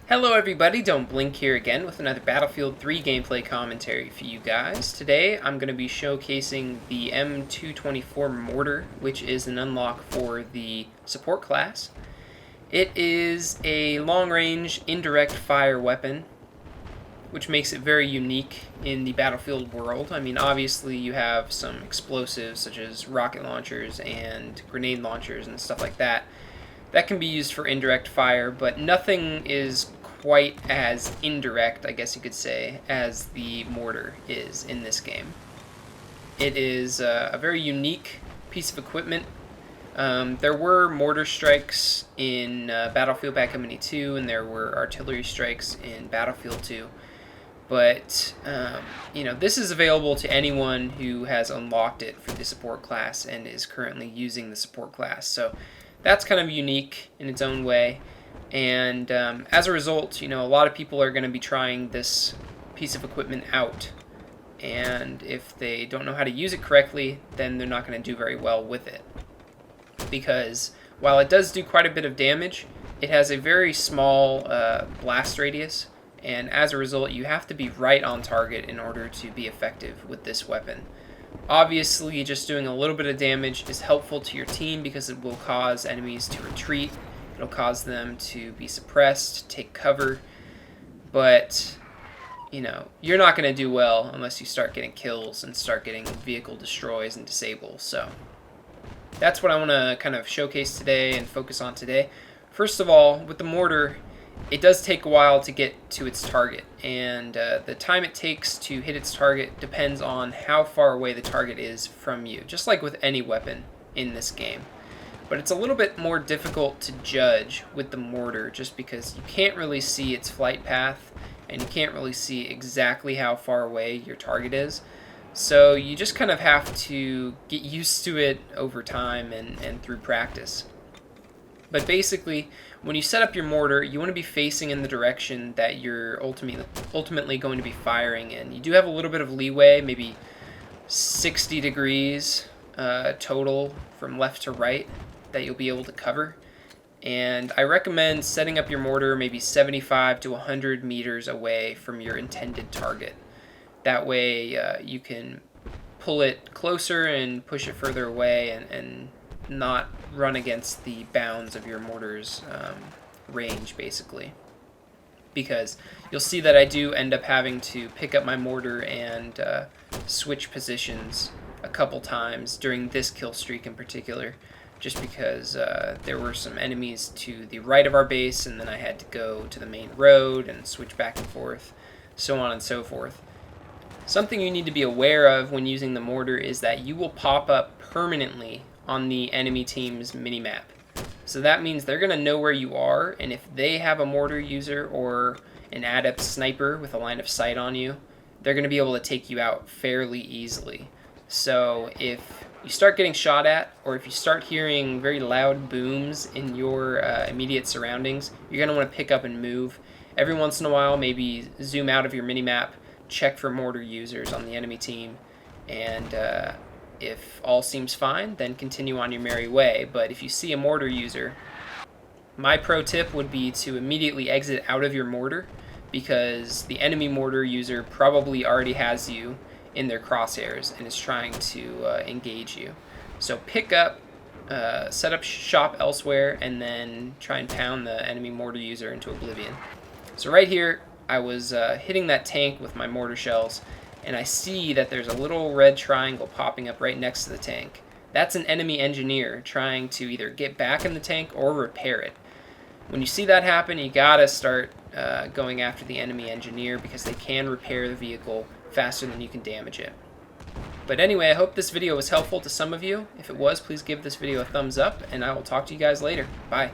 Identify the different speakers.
Speaker 1: Hello everybody, Don't Blink here again with another Battlefield 3 gameplay commentary for you guys. Today I'm going to be showcasing the M224 Mortar, which is an unlock for the support class. It is a long-range indirect fire weapon, which makes it very unique in the Battlefield world. I mean, obviously you have some explosives such as rocket launchers and grenade launchers and stuff like that. That can be used for indirect fire, but nothing is quite as indirect, I guess you could say, as the mortar is in this game. It is a very unique piece of equipment. There were mortar strikes in Battlefield Backup Mini 2, and there were artillery strikes in Battlefield 2. But, this is available to anyone who has unlocked it for the support class and is currently using the support class. So that's kind of unique in its own way. And as a result, a lot of people are going to be trying this piece of equipment out. And if they don't know how to use it correctly, then they're not going to do very well with it. Because while it does do quite a bit of damage, it has a very small blast radius. And as a result, you have to be right on target in order to be effective with this weapon. Obviously, just doing a little bit of damage is helpful to your team because it will cause enemies to retreat. It'll cause them to be suppressed, take cover, but, you're not going to do well unless you start getting kills and start getting vehicle destroys and disables. So that's what I want to kind of showcase today and focus on today. First of all, with the mortar, it does take a while to get to its target, and the time it takes to hit its target depends on how far away the target is from you, just like with any weapon in this game. But it's a little bit more difficult to judge with the mortar just because you can't really see its flight path and you can't really see exactly how far away your target is. So you just kind of have to get used to it over time and through practice. But basically, when you set up your mortar, you want to be facing in the direction that you're ultimately going to be firing in. You do have a little bit of leeway, maybe 60 degrees total from left to right, that you'll be able to cover. And I recommend setting up your mortar maybe 75 to 100 meters away from your intended target. That way you can pull it closer and push it further away and not run against the bounds of your mortar's range, basically. Because you'll see that I do end up having to pick up my mortar and switch positions a couple times during this kill streak in particular, just because there were some enemies to the right of our base, and then I had to go to the main road and switch back and forth, so on and so forth. Something you need to be aware of when using the mortar is that you will pop up permanently on the enemy team's minimap. So that means they're going to know where you are, and if they have a mortar user or an adept sniper with a line of sight on you, they're going to be able to take you out fairly easily. So if you start getting shot at, or if you start hearing very loud booms in your immediate surroundings, you're going to want to pick up and move. Every once in a while, maybe zoom out of your minimap, check for mortar users on the enemy team, and if all seems fine, then continue on your merry way. But if you see a mortar user, my pro tip would be to immediately exit out of your mortar, because the enemy mortar user probably already has you in their crosshairs and is trying to engage you. So pick up, set up shop elsewhere, and then try and pound the enemy mortar user into oblivion. So right here, I was hitting that tank with my mortar shells, and I see that there's a little red triangle popping up right next to the tank. That's an enemy engineer trying to either get back in the tank or repair it. When you see that happen, you gotta start going after the enemy engineer, because they can repair the vehicle faster than you can damage it. But anyway, I hope this video was helpful to some of you. If it was, please give this video a thumbs up, and I will talk to you guys later. Bye.